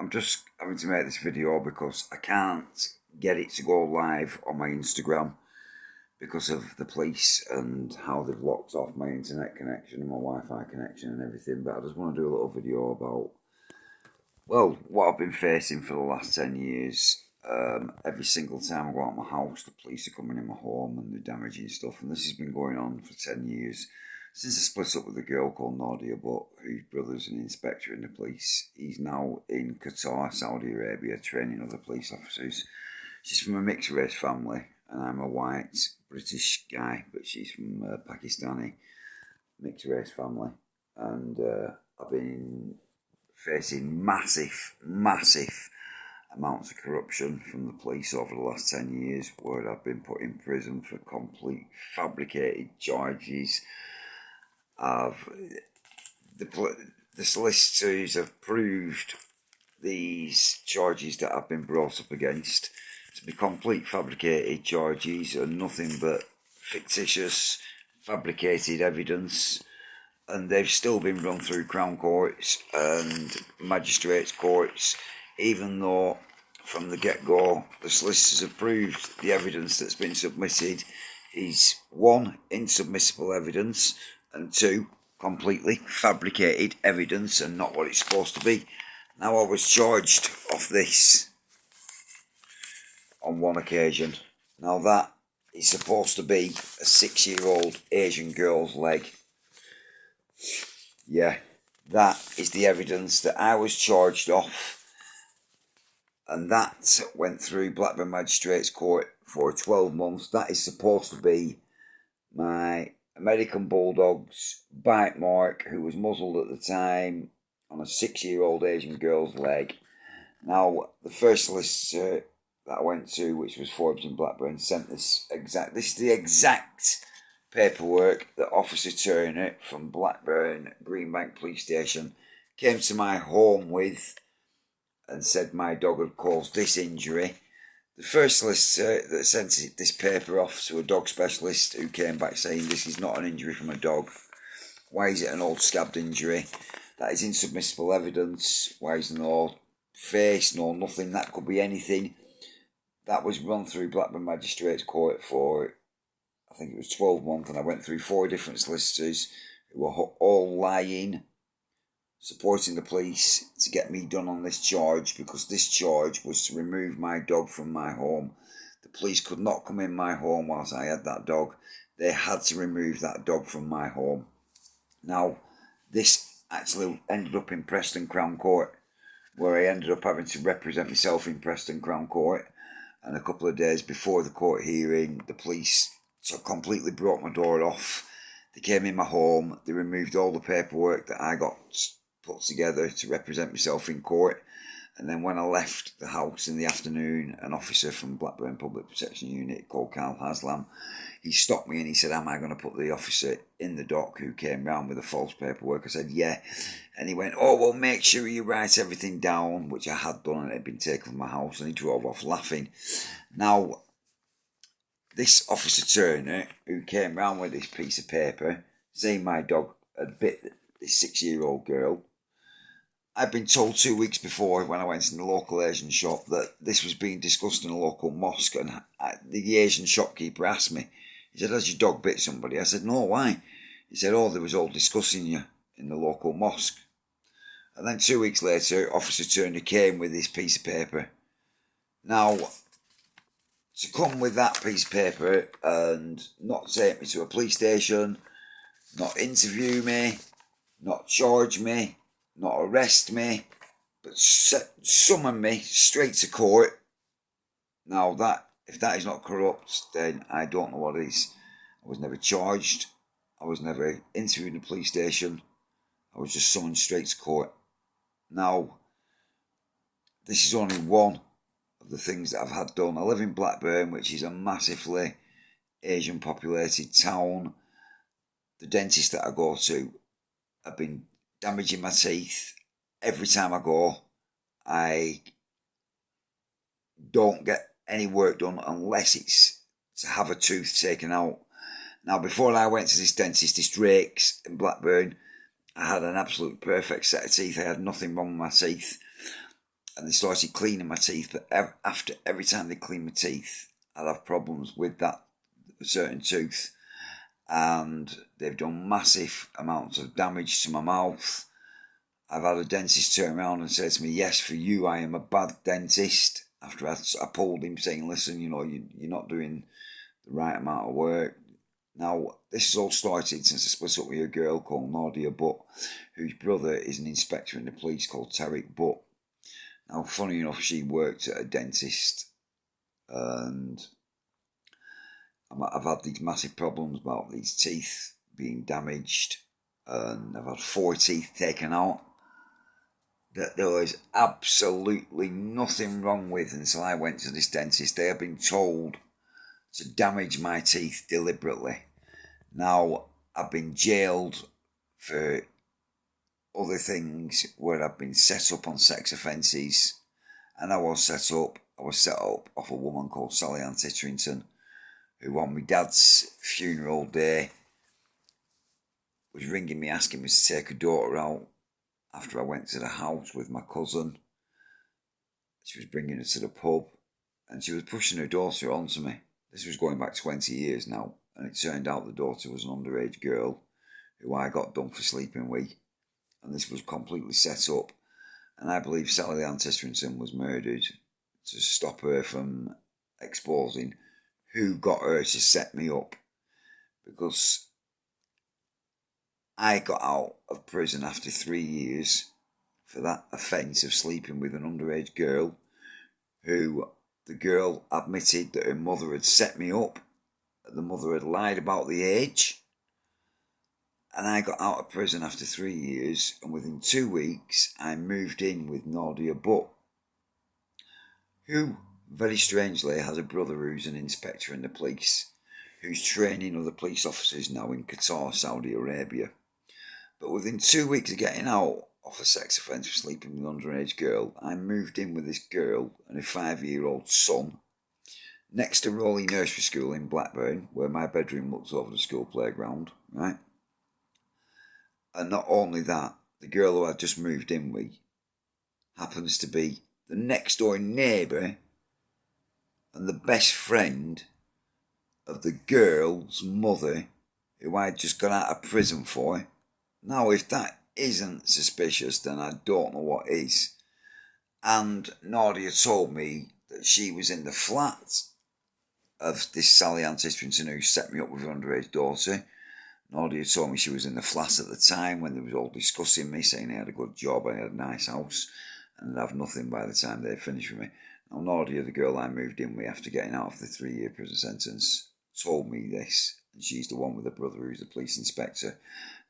I'm just having to make this video because I can't get it to go live on my Instagram because of the police and how they've locked off my internet connection and my Wi-Fi connection and everything. But I just want to do a little video about, well, what I've been facing for the last 10 years. Every single time I go out of my house, the police are coming in my home and they're damaging stuff. And this has been going on for 10 years. Since I split up with a girl called Nadia, but whose brother's an inspector in the police. He's now in Qatar, Saudi Arabia, training other police officers. She's from a mixed race family, and I'm a white British guy, but she's from a Pakistani mixed race family. And I've been facing massive amounts of corruption from the police over the last 10 years, where I've been put in prison for complete fabricated charges. The solicitors have proved these charges that have been brought up against to be complete fabricated charges and nothing but fictitious fabricated evidence, and they've still been run through Crown Courts and Magistrates Courts, even though from the get-go the solicitors have proved the evidence that's been submitted is 1, insubmissible evidence, and 2, completely fabricated evidence and not what it's supposed to be. Now, I was charged off this on one occasion. Now, that is supposed to be a 6-year-old Asian girl's leg. Yeah, that is the evidence that I was charged off, and that went through Blackburn Magistrates Court for 12 months. That is supposed to be my American Bulldog's bite mark, who was muzzled at the time, on a 6-year-old Asian girl's leg. Now, the first solicitor that I went to, which was Forbes in Blackburn, sent this is the exact paperwork that Officer Turner from Blackburn Greenbank Police Station came to my home with and said my dog had caused this injury. The first solicitor that sent this paper off to a dog specialist, who came back saying this is not an injury from a dog. Why is it an old scabbed injury? That is insubmissible evidence. Why is no face, no nothing? That could be anything. That was run through Blackburn Magistrates Court for, I think it was 12 months, and I went through 4 different solicitors who were all lying, supporting the police to get me done on this charge, because this charge was to remove my dog from my home. The police could not come in my home whilst I had that dog. They had to remove that dog from my home. Now, this actually ended up in Preston Crown Court, where I ended up having to represent myself in Preston Crown Court. And a couple of days before the court hearing, the police completely broke my door off. They came in my home, they removed all the paperwork that I got put together to represent myself in court. And then when I left the house in the afternoon, an officer from Blackburn Public Protection Unit called Carl Haslam, he stopped me and he said, am I going to put the officer in the dock who came round with the false paperwork? I said, yeah. And he went, oh, well, make sure you write everything down, which I had done, and it had been taken from my house, and he drove off laughing. Now, this Officer Turner, who came round with this piece of paper, saying my dog had bit this 6-year-old girl, I'd been told 2 weeks before, when I went to the local Asian shop, that this was being discussed in a local mosque, and the Asian shopkeeper asked me, he said, has your dog bit somebody? I said, no, why? He said, oh, they was all discussing you in the local mosque. And then 2 weeks later, Officer Turner came with this piece of paper. Now, to come with that piece of paper and not take me to a police station, not interview me, not charge me, not arrest me, but summon me straight to court. Now, if that is not corrupt, then I don't know what is. I was never charged. I was never interviewed in a police station. I was just summoned straight to court. Now, this is only one of the things that I've had done. I live in Blackburn, which is a massively Asian populated town. The dentist that I go to, I've been damaging my teeth. Every time I go, I don't get any work done unless it's to have a tooth taken out. Now, before I went to this dentist, this Drake's in Blackburn, I had an absolute perfect set of teeth. I had nothing wrong with my teeth. and they started cleaning my teeth. But after every time they cleaned my teeth, I'd have problems with that certain tooth, and they've done massive amounts of damage to my mouth. I've had a dentist turn around and say to me, "Yes, for you, I am a bad dentist." After I pulled him, saying, "Listen, you're not doing the right amount of work." Now, this has all started since I split up with a girl called Nadia Butt, whose brother is an inspector in the police called Tarek Butt. Now, funny enough, she worked at a dentist, and I've had these massive problems about these teeth being damaged, and I've had 4 teeth taken out that there was absolutely nothing wrong with until I went to this dentist. They have been told to damage my teeth deliberately. Now, I've been jailed for other things where I've been set up on sex offences, and I was set up off a woman called Sally Ann Titterington, who on my dad's funeral day was ringing me asking me to take her daughter out after I went to the house with my cousin. She was bringing her to the pub, and she was pushing her daughter onto me. This was going back 20 years now, and it turned out the daughter was an underage girl who I got done for sleeping with, and this was completely set up. And I believe Sally Ann Titterington was murdered to stop her from exposing who got her to set me up, because I got out of prison after 3 years for that offence of sleeping with an underage girl, who the girl admitted that her mother had set me up. The mother had lied about the age, and I got out of prison after 3 years, and within 2 weeks I moved in with Nadia Butt, who, very strangely, has a brother who's an inspector in the police, who's training other police officers now in Qatar, Saudi Arabia. But within 2 weeks of getting out of a sex offence for sleeping with an underage girl, I moved in with this girl and a 5-year-old son next to Rowley Nursery School in Blackburn, where my bedroom looks over the school playground, right? And not only that, the girl who I just moved in with happens to be the next door neighbour and the best friend of the girl's mother, who I'd just got out of prison for. Now, if that isn't suspicious, then I don't know what is. And Nadia told me that she was in the flat of this Sally Ann Titterington who set me up with her underage daughter. Nadia told me she was in the flat at the time when they was all discussing me, saying I had a good job, I had a nice house, and I'd have nothing by the time they finished with me. Now, Nadia, the girl I moved in with after getting out of the 3-year prison sentence, told me this, and she's the one with the brother who's the police inspector.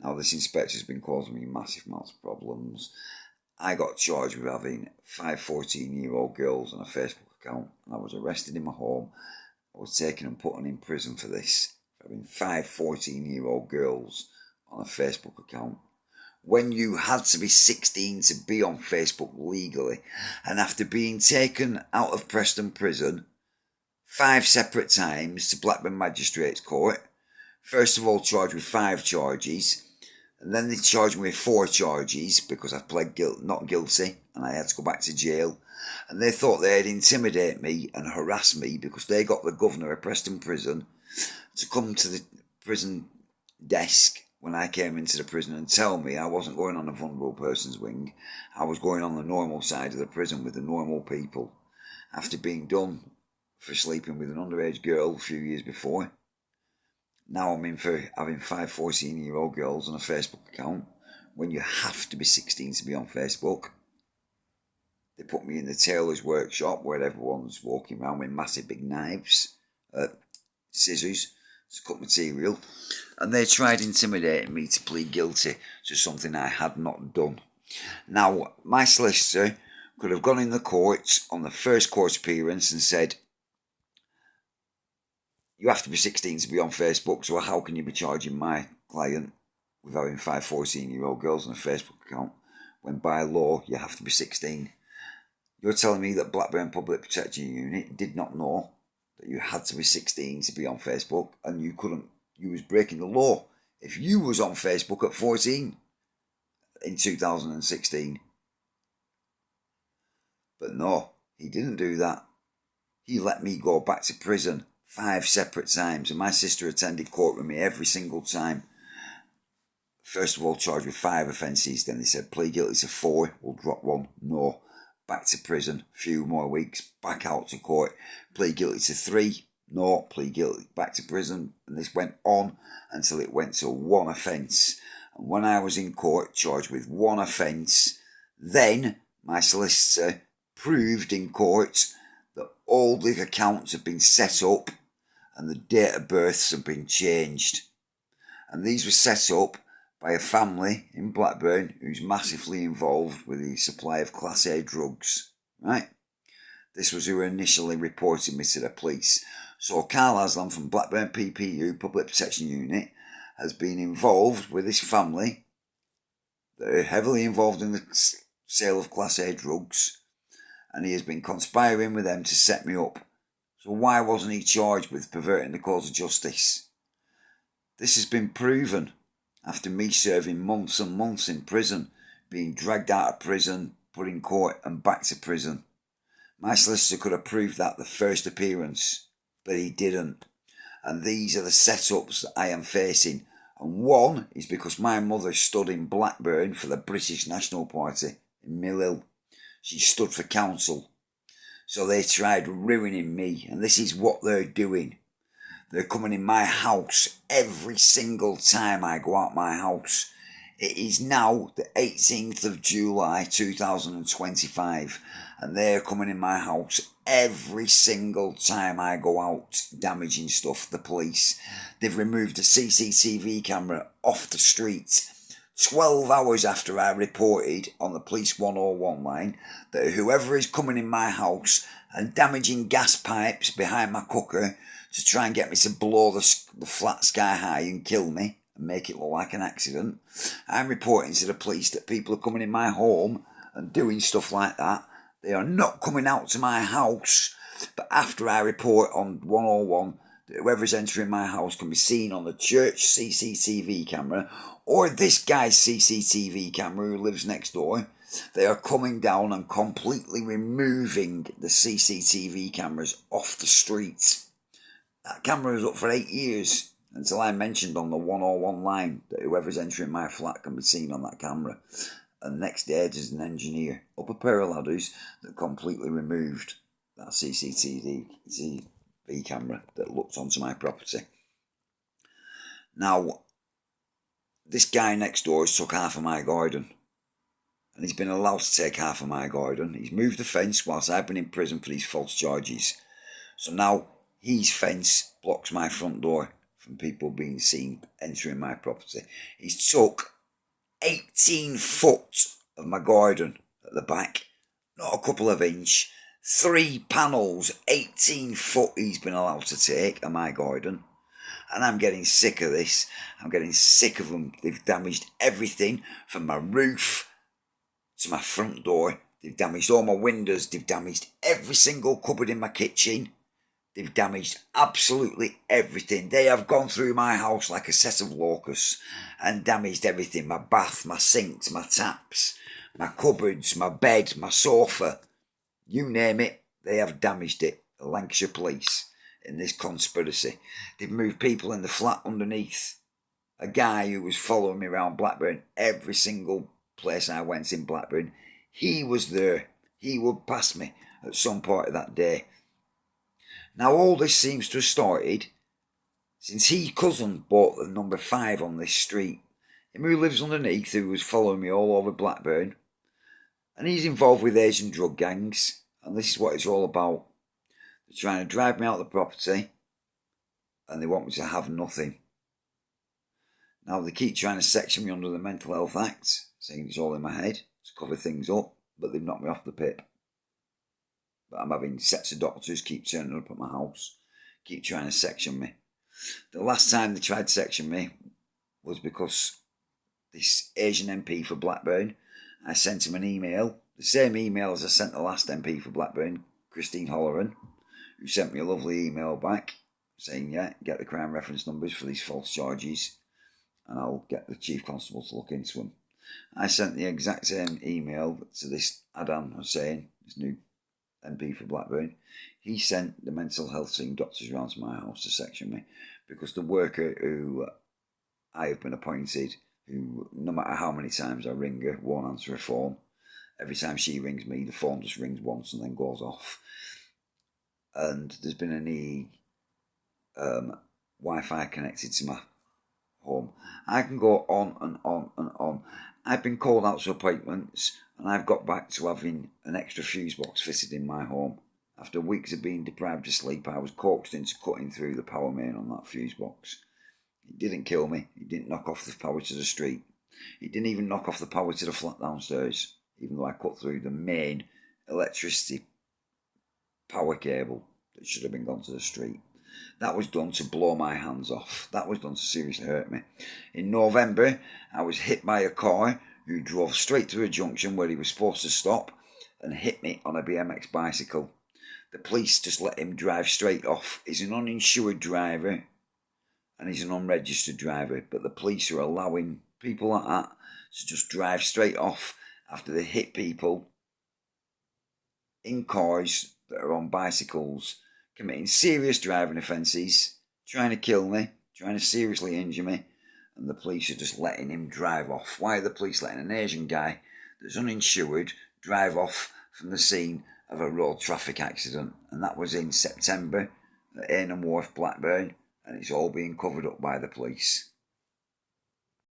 Now, this inspector's been causing me massive amounts of problems. I got charged with having 5 14-year-old girls on a Facebook account, and I was arrested in my home. I was taken and put in prison for this, for having 5 14-year-old girls on a Facebook account. When you had to be 16 to be on Facebook legally, and after being taken out of Preston Prison 5 separate times to Blackburn Magistrates Court, first of all charged with 5 charges, and then they charged me with 4 charges because I pled not guilty and I had to go back to jail. And they thought they'd intimidate me and harass me because they got the governor of Preston Prison to come to the prison desk when I came into the prison and tell me I wasn't going on the vulnerable person's wing. I was going on the normal side of the prison with the normal people, after being done for sleeping with an underage girl a few years before. Now I'm in for having 5 14-year-old girls on a Facebook account when you have to be 16 to be on Facebook. They put me in the tailor's workshop where everyone's walking around with massive big knives, scissors to cut material, and they tried intimidating me to plead guilty to something I had not done. Now, my solicitor could have gone in the courts on the first court appearance and said, you have to be 16 to be on Facebook, so how can you be charging my client with having 5 14-year-old girls on a Facebook account when by law you have to be 16? You're telling me that Blackburn Public Protection Unit did not know that you had to be 16 to be on Facebook, and you was breaking the law if you was on Facebook at 14 in 2016. But no, he didn't do that. He let me go back to prison 5 separate times, and my sister attended court with me every single time. First of all, charged with 5 offences, then they said plead guilty to 4, we'll drop 1. No, back to prison, a few more weeks, back out to court, plead guilty to 3, no, plead guilty, back to prison, and this went on until it went to 1 offence. And when I was in court, charged with 1 offence, then my solicitor proved in court that all the accounts had been set up and the date of births had been changed. And these were set up by a family in Blackburn who's massively involved with the supply of Class A drugs, right? This was who initially reported me to the police. So Carl Aslan from Blackburn PPU, Public Protection Unit, has been involved with this family that are heavily involved in the sale of Class A drugs, and he has been conspiring with them to set me up. So why wasn't he charged with perverting the cause of justice? This has been proven after me serving months and months in prison, being dragged out of prison, put in court and back to prison. My solicitor could have proved that the first appearance, but he didn't. And these are the setups that I am facing. And one is because my mother stood in Blackburn for the British National Party in Mill Hill. She stood for council. So they tried ruining me, and this is what they're doing. They're coming in my house every single time I go out my house. It is now the 18th of July 2025, and they're coming in my house every single time I go out, damaging stuff, the police. They've removed the CCTV camera off the street 12 hours after I reported on the Police 101 line that whoever is coming in my house and damaging gas pipes behind my cooker to try and get me to blow the flat sky high and kill me and make it look like an accident, I'm reporting to the police that people are coming in my home and doing stuff like that. They are not coming out to my house, but after I report on 101 that whoever's entering my house can be seen on the church CCTV camera or this guy's CCTV camera who lives next door, they are coming down and completely removing the CCTV cameras off the street. That camera was up for 8 years until I mentioned on the 101 line that whoever's entering my flat can be seen on that camera. And next day there's an engineer up a pair of ladders that completely removed that CCTV camera that looked onto my property. Now, this guy next door has took half of my garden. And he's been allowed to take half of my garden. He's moved the fence whilst I've been in prison for these false charges. So now his fence blocks my front door from people being seen entering my property. He's took 18 foot of my garden at the back, not a couple of inch. 3 panels, 18 foot he's been allowed to take of my garden. And I'm getting sick of this. I'm getting sick of them. They've damaged everything from my roof to my front door. They've damaged all my windows. They've damaged every single cupboard in my kitchen. They've damaged absolutely everything. They have gone through my house like a set of locusts and damaged everything. My bath, my sinks, my taps, my cupboards, my bed, my sofa. You name it, they have damaged it. The Lancashire Police in this conspiracy. They've moved people in the flat underneath. A guy who was following me around Blackburn, every single place I went in Blackburn, he was there. He would pass me at some point of that day. Now all this seems to have started since his cousin bought the number 5 on this street. Him who lives underneath, who was following me all over Blackburn. And he's involved with Asian drug gangs. And this is what it's all about. They're trying to drive me out of the property. And they want me to have nothing. Now they keep trying to section me under the Mental Health Act, saying it's all in my head to cover things up, but they've knocked me off the pip. But I'm having sets of doctors keep turning up at my house, keep trying to section me. The last time they tried to section me was because this Asian MP for Blackburn, I sent him an email, the same email as I sent the last MP for Blackburn, Christine Holleran, who sent me a lovely email back saying, yeah, get the crime reference numbers for these false charges and I'll get the Chief Constable to look into them. I sent the exact same email to this Adam Hussain, this new MP for Blackburn. He sent the mental health team doctors round to my house to section me because the worker who I have been appointed, who no matter how many times I ring her, won't answer her phone. Every time she rings me, the phone just rings once and then goes off. And there's been any Wi-Fi connected to my home. I can go on and on and on. I've been called out to appointments and I've got back to having an extra fuse box fitted in my home. After weeks of being deprived of sleep, I was coaxed into cutting through the power main on that fuse box. It didn't kill me. It didn't knock off the power to the street. It didn't even knock off the power to the flat downstairs, even though I cut through the main electricity power cable that should have been gone to the street. That was done to blow my hands off. That was done to seriously hurt me. In November, I was hit by a car who drove straight through a junction where he was supposed to stop and hit me on a BMX bicycle. The police just let him drive straight off. He's an uninsured driver and he's an unregistered driver, but the police are allowing people like that to just drive straight off after they hit people in cars that are on bicycles, committing serious driving offences, trying to kill me, trying to seriously injure me, and the police are just letting him drive off. Why are the police letting an Asian guy that's uninsured drive off from the scene of a road traffic accident? And that was in September at Aynham Wharf, Blackburn, and it's all being covered up by the police.